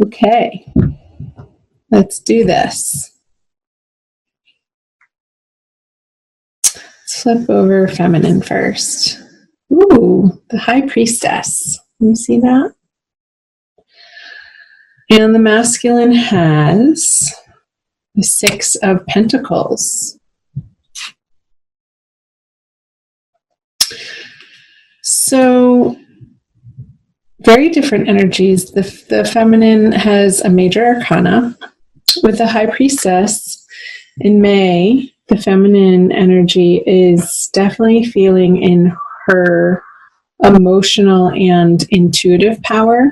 Okay, let's do this. Let's flip over feminine first. Ooh, the High Priestess. Can you see that? And the masculine has the Six of Pentacles. So, very different energies. The feminine has a major arcana. With the High Priestess in May, the feminine energy is definitely feeling in her emotional and intuitive power,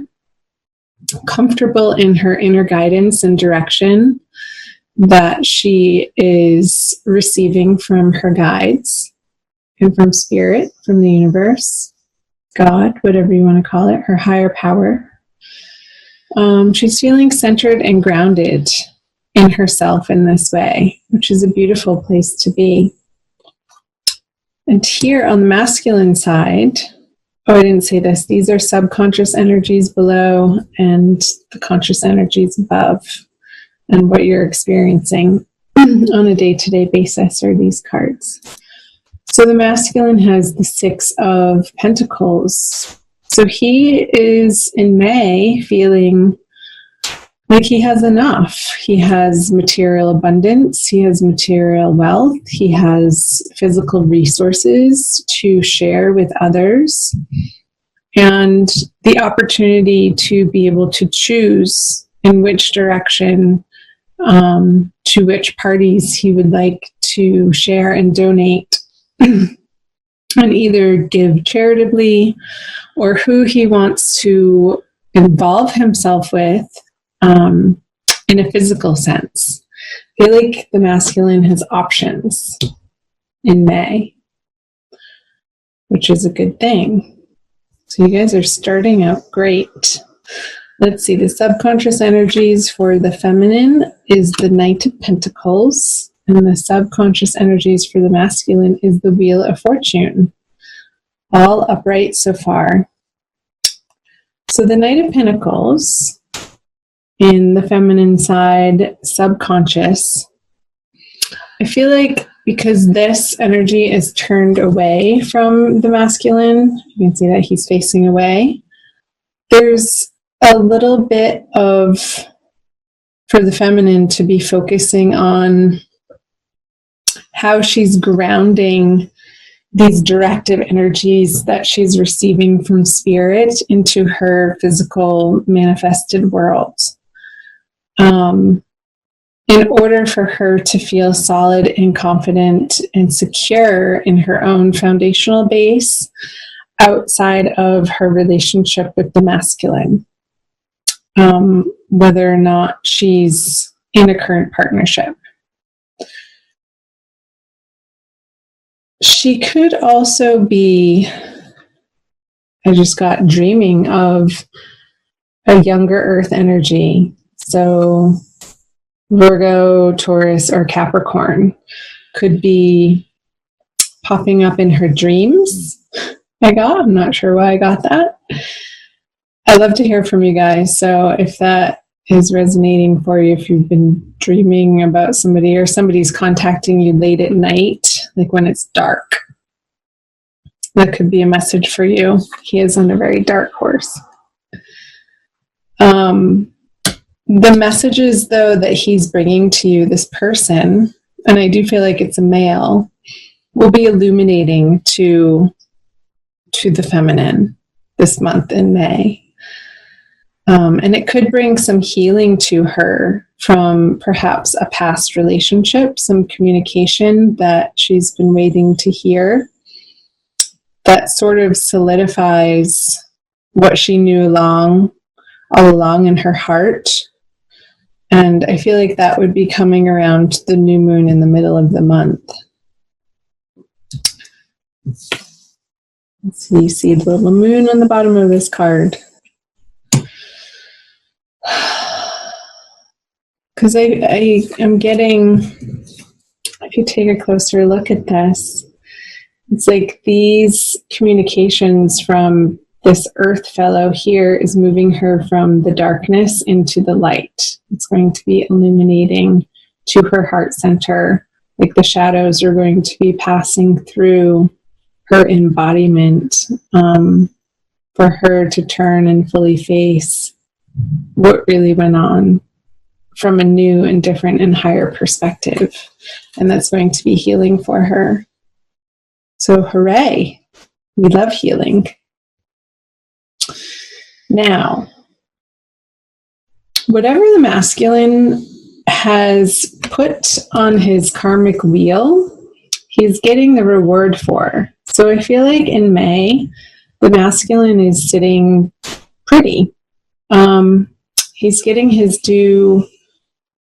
comfortable in her inner guidance and direction that she is receiving from her guides and from spirit, from the universe, God, whatever you want to call it, her higher power. She's feeling centered and grounded in herself in this way, which is a beautiful place to be. And here on the masculine side, I didn't say this, these are subconscious energies below and the conscious energies above, and what you're experiencing on a day-to-day basis are these cards. So the masculine has the Six of Pentacles. So he is in May feeling like he has enough. He has material abundance. He has material wealth. He has physical resources to share with others. And the opportunity to be able to choose in which direction, to which parties he would like to share and donate and either give charitably or who he wants to involve himself with in a physical sense. I feel like the masculine has options in May, which is a good thing. So you guys are starting out great. Let's see, the subconscious energies for the feminine is the Knight of Pentacles, and the subconscious energies for the masculine is the Wheel of Fortune. All upright so far. So the Knight of Pentacles in the feminine side, subconscious. I feel like because this energy is turned away from the masculine, you can see that he's facing away, there's a little bit of, for the feminine to be focusing on how she's grounding these directive energies that she's receiving from spirit into her physical manifested world. In order for her to feel solid and confident and secure in her own foundational base outside of her relationship with the masculine, whether or not she's in a current partnership. She could also be, I just got dreaming of a younger earth energy. So Virgo, Taurus, or Capricorn could be popping up in her dreams. I'm not sure why I got that. I'd love to hear from you guys. So if that is resonating for you, if you've been dreaming about somebody or somebody's contacting you late at night, like when it's dark, that could be a message for you. He is on a very dark horse. The messages, though, that he's bringing to you, this person, and I do feel like it's a male, will be illuminating to the feminine this month in May. And it could bring some healing to her from perhaps a past relationship, some communication that she's been waiting to hear that sort of solidifies what she knew all along in her heart. And I feel like that would be coming around the new moon in the middle of the month. Let's see, you see the little moon on the bottom of this card. Because I am getting, if you take a closer look at this, it's like these communications from this earth fellow here is moving her from the darkness into the light. It's going to be illuminating to her heart center, like the shadows are going to be passing through her embodiment, for her to turn and fully face what really went on from a new and different and higher perspective. And that's going to be healing for her. So hooray, we love healing. Now, whatever the masculine has put on his karmic wheel, he's getting the reward for. So I feel like in May, the masculine is sitting pretty. He's getting his due,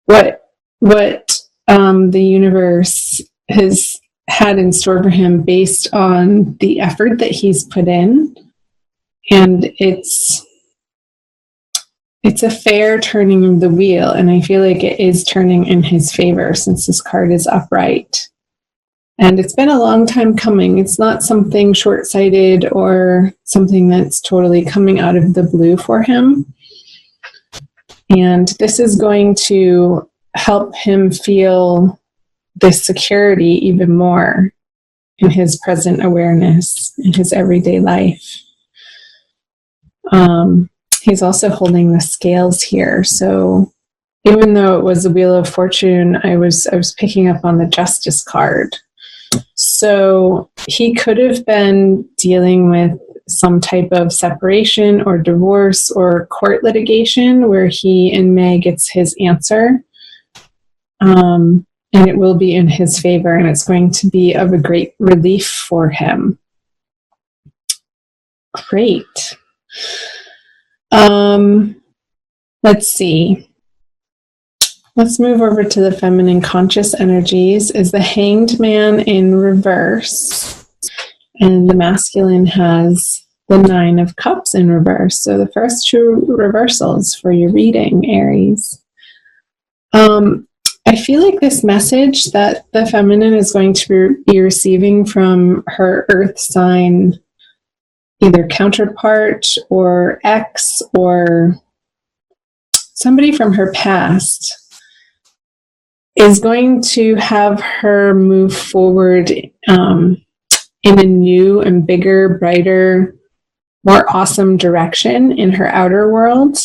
what the universe has had in store for him based on the effort that he's put in. And it's a fair turning of the wheel, and I feel like it is turning in his favor since this card is upright. And it's been a long time coming. It's not something short-sighted or something that's totally coming out of the blue for him. And this is going to help him feel this security even more in his present awareness, in his everyday life. He's also holding the scales here. So even though it was the Wheel of Fortune, I was picking up on the Justice card. So he could have been dealing with some type of separation or divorce or court litigation where he in May gets his answer. And it will be in his favor, and it's going to be of a great relief for him. Great. Let's see. Let's move over to the feminine conscious energies. Is the Hanged Man in reverse, and the masculine has the Nine of Cups in reverse. So the first two reversals for your reading, Aries. I feel like this message that the feminine is going to be receiving from her earth sign, either counterpart or ex or somebody from her past, is going to have her move forward in a new and bigger, brighter, more awesome direction in her outer world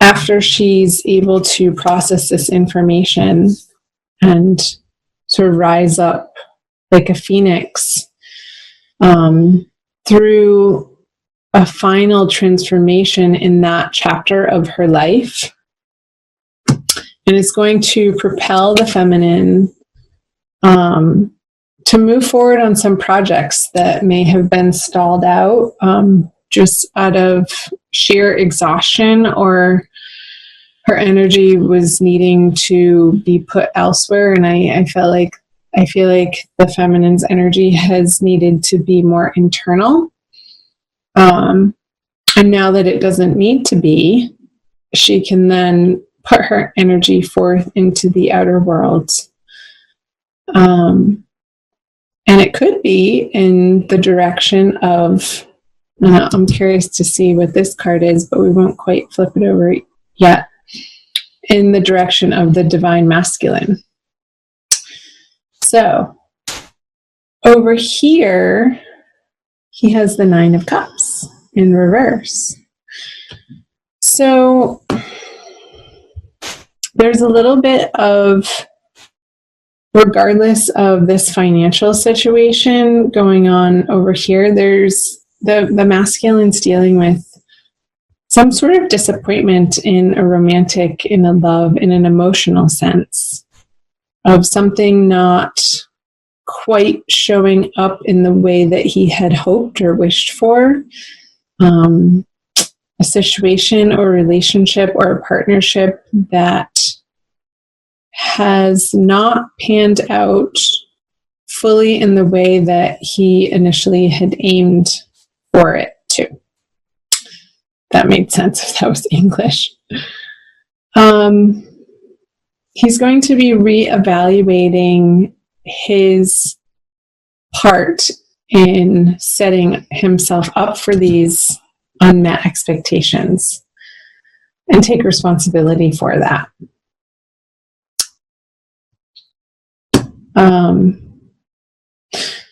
after she's able to process this information and sort of rise up like a phoenix through a final transformation in that chapter of her life. And it's going to propel the feminine to move forward on some projects that may have been stalled out just out of sheer exhaustion, or her energy was needing to be put elsewhere. And I feel like the feminine's energy has needed to be more internal. And now that it doesn't need to be, she can then put her energy forth into the outer world. And it could be in the direction of, I'm curious to see what this card is, but we won't quite flip it over yet, in the direction of the divine masculine. So over here, he has the Nine of Cups in reverse. So there's a little bit of, regardless of this financial situation going on over here, there's the masculine's dealing with some sort of disappointment in a romantic, in a love, in an emotional sense of something not quite showing up in the way that he had hoped or wished for. A situation or relationship or a partnership that has not panned out fully in the way that he initially had aimed for it to. That made sense if that was English. He's going to be reevaluating his part in setting himself up for these unmet expectations and take responsibility for that.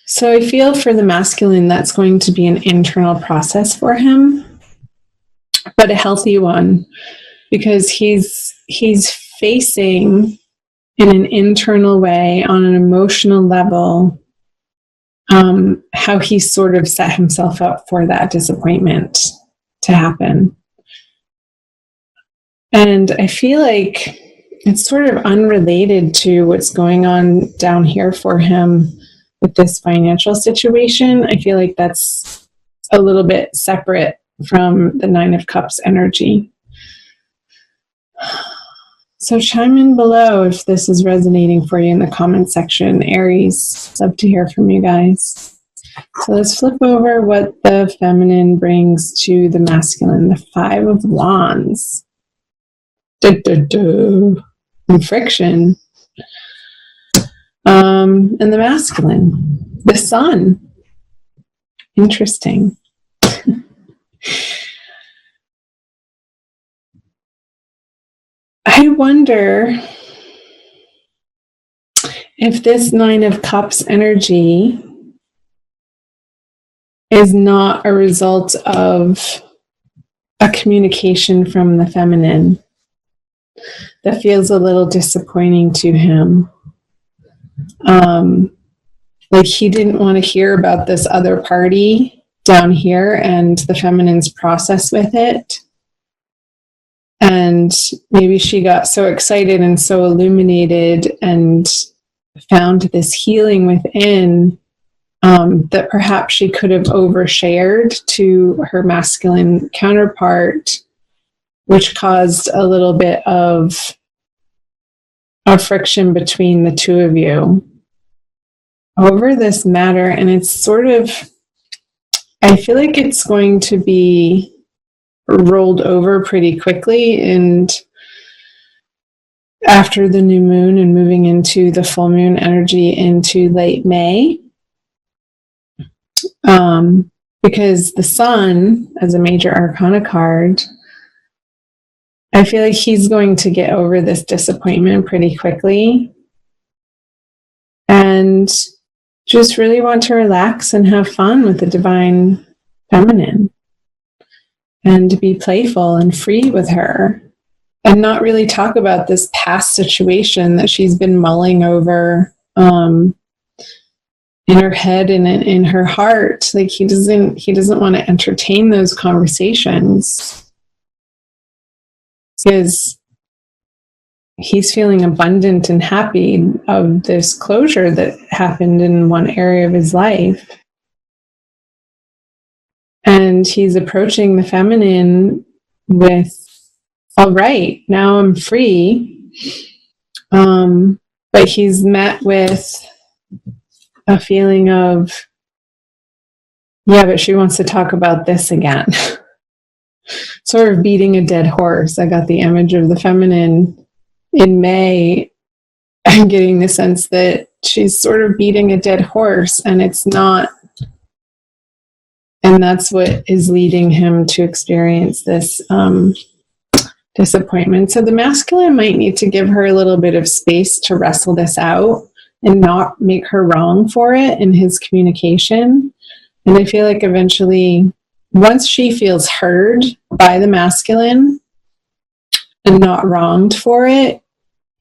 So I feel for the masculine, that's going to be an internal process for him, but a healthy one, because he's facing in an internal way, on an emotional level, how he sort of set himself up for that disappointment to happen. And I feel like it's sort of unrelated to what's going on down here for him with this financial situation. I feel like that's a little bit separate from the Nine of Cups energy. So chime in below if this is resonating for you in the comment section. Aries, love to hear from you guys. So let's flip over what the feminine brings to the masculine. The Five of Wands. And friction. And the masculine. The Sun. Interesting. I wonder if this Nine of Cups energy is not a result of a communication from the feminine that feels a little disappointing to him. Like he didn't want to hear about this other party down here and the feminine's process with it. And maybe she got so excited and so illuminated and found this healing within that perhaps she could have overshared to her masculine counterpart, which caused a little bit of a friction between the two of you over this matter. And it's sort of, I feel like it's going to be rolled over pretty quickly, and after the new moon and moving into the full moon energy into late May, because the Sun as a major arcana card, I feel like he's going to get over this disappointment pretty quickly and just really want to relax and have fun with the divine feminine and to be playful and free with her and not really talk about this past situation that she's been mulling over in her head and in her heart. Like he doesn't want to entertain those conversations because he's feeling abundant and happy of this closure that happened in one area of his life. And he's approaching the feminine with, all right, now I'm free. But he's met with a feeling of, yeah, but she wants to talk about this again. Sort of beating a dead horse. I got the image of the feminine in May. I'm getting the sense that she's sort of beating a dead horse, and it's not. And that's what is leading him to experience this disappointment. So the masculine might need to give her a little bit of space to wrestle this out and not make her wrong for it in his communication. And I feel like eventually, once she feels heard by the masculine and not wronged for it,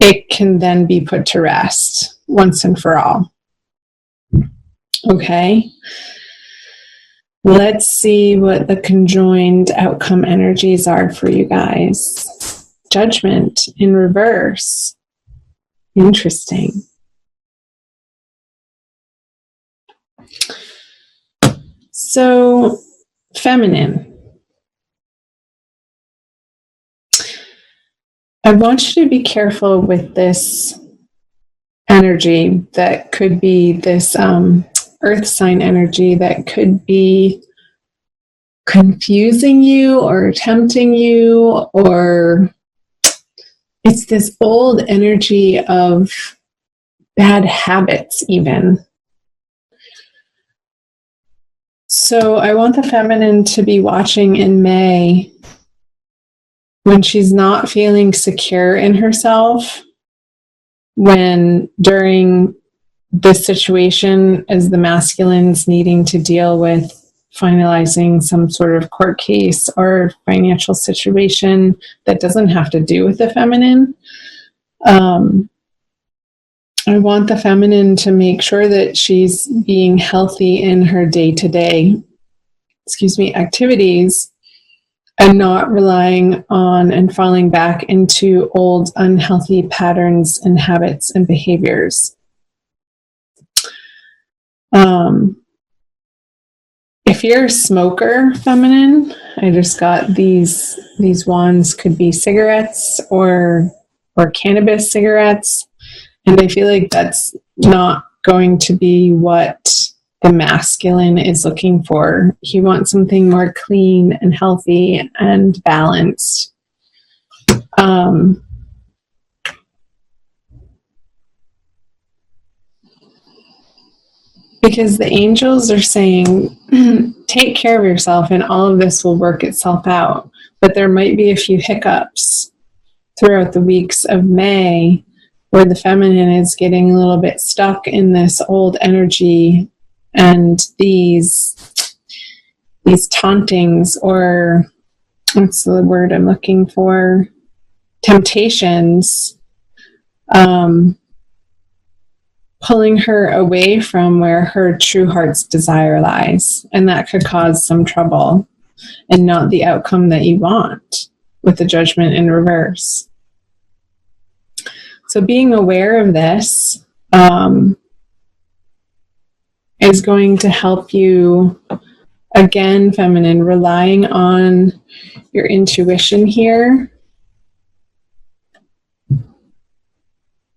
it can then be put to rest once and for all. Okay. Let's see what the conjoined outcome energies are for you guys. Judgment in reverse. Interesting. So, feminine. I want you to be careful with this energy that could be this earth sign energy that could be confusing you or tempting you, or it's this old energy of bad habits even. So I want the feminine to be watching in May when she's not feeling secure in herself, when during this situation as the masculine's needing to deal with finalizing some sort of court case or financial situation that doesn't have to do with the feminine. I want the feminine to make sure that she's being healthy in her day-to-day, activities, and not relying on and falling back into old unhealthy patterns and habits and behaviors. If you're a smoker, feminine, I just got these wands, could be cigarettes or cannabis cigarettes. And I feel like that's not going to be what the masculine is looking for. He wants something more clean and healthy and balanced. Because the angels are saying, take care of yourself and all of this will work itself out. But there might be a few hiccups throughout the weeks of May where the feminine is getting a little bit stuck in this old energy and these tauntings, or what's the word I'm looking for? Temptations, pulling her away from where her true heart's desire lies. And that could cause some trouble and not the outcome that you want with the judgment in reverse. So being aware of this is going to help you, again, feminine, relying on your intuition here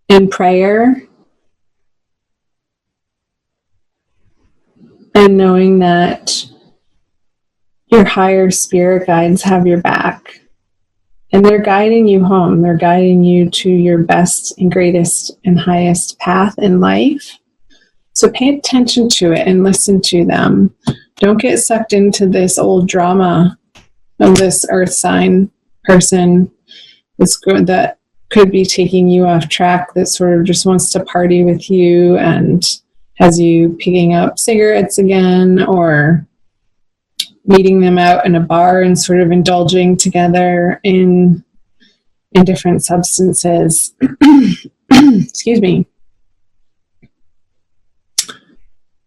and prayer, and knowing that your higher spirit guides have your back. And they're guiding you home. They're guiding you to your best and greatest and highest path in life. So pay attention to it and listen to them. Don't get sucked into this old drama of this earth sign person that could be taking you off track, that sort of just wants to party with you and has you picking up cigarettes again, or meeting them out in a bar and sort of indulging together in different substances. Excuse me.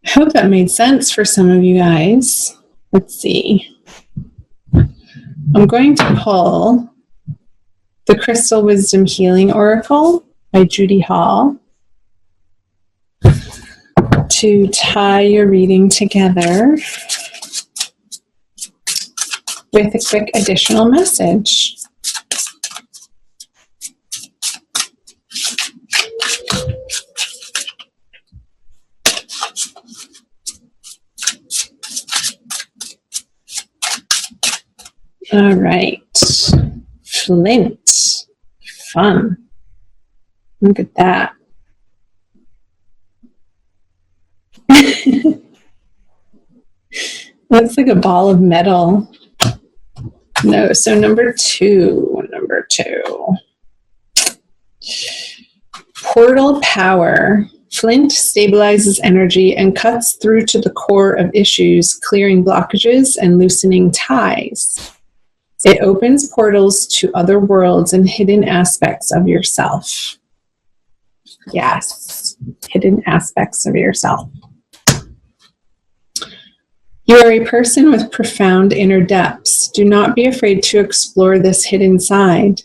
I hope that made sense for some of you guys. Let's see. I'm going to pull the Crystal Wisdom Healing Oracle by Judy Hall to tie your reading together with a quick additional message. All right. Flint. Fun. Look at that. Looks like a ball of metal. No, so number two. Portal power. Flint stabilizes energy and cuts through to the core of issues, clearing blockages and loosening ties. It opens portals to other worlds and hidden aspects of yourself. Yes, hidden aspects of yourself. You are a person with profound inner depths. Do not be afraid to explore this hidden side.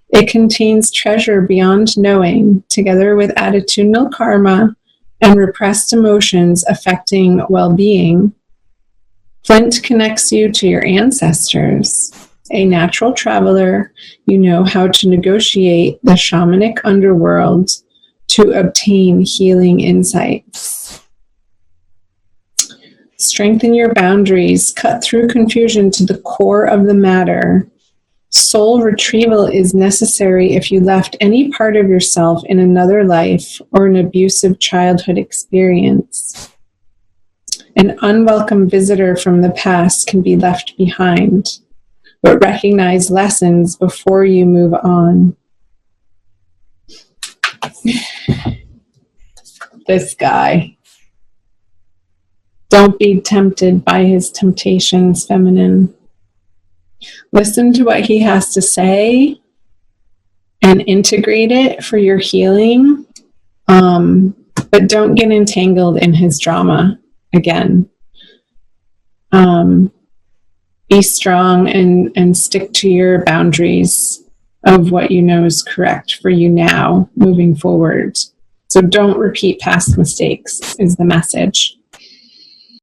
It contains treasure beyond knowing, together with attitudinal karma and repressed emotions affecting well-being. Flint connects you to your ancestors. A natural traveler, you know how to negotiate the shamanic underworld to obtain healing insights. Strengthen your boundaries, cut through confusion to the core of the matter. Soul retrieval is necessary if you left any part of yourself in another life or an abusive childhood experience. An unwelcome visitor from the past can be left behind, but recognize lessons before you move on. This guy. Don't be tempted by his temptations, feminine. Listen to what he has to say and integrate it for your healing. But don't get entangled in his drama again. Be strong and stick to your boundaries of what you know is correct for you now, moving forward. So don't repeat past mistakes is the message.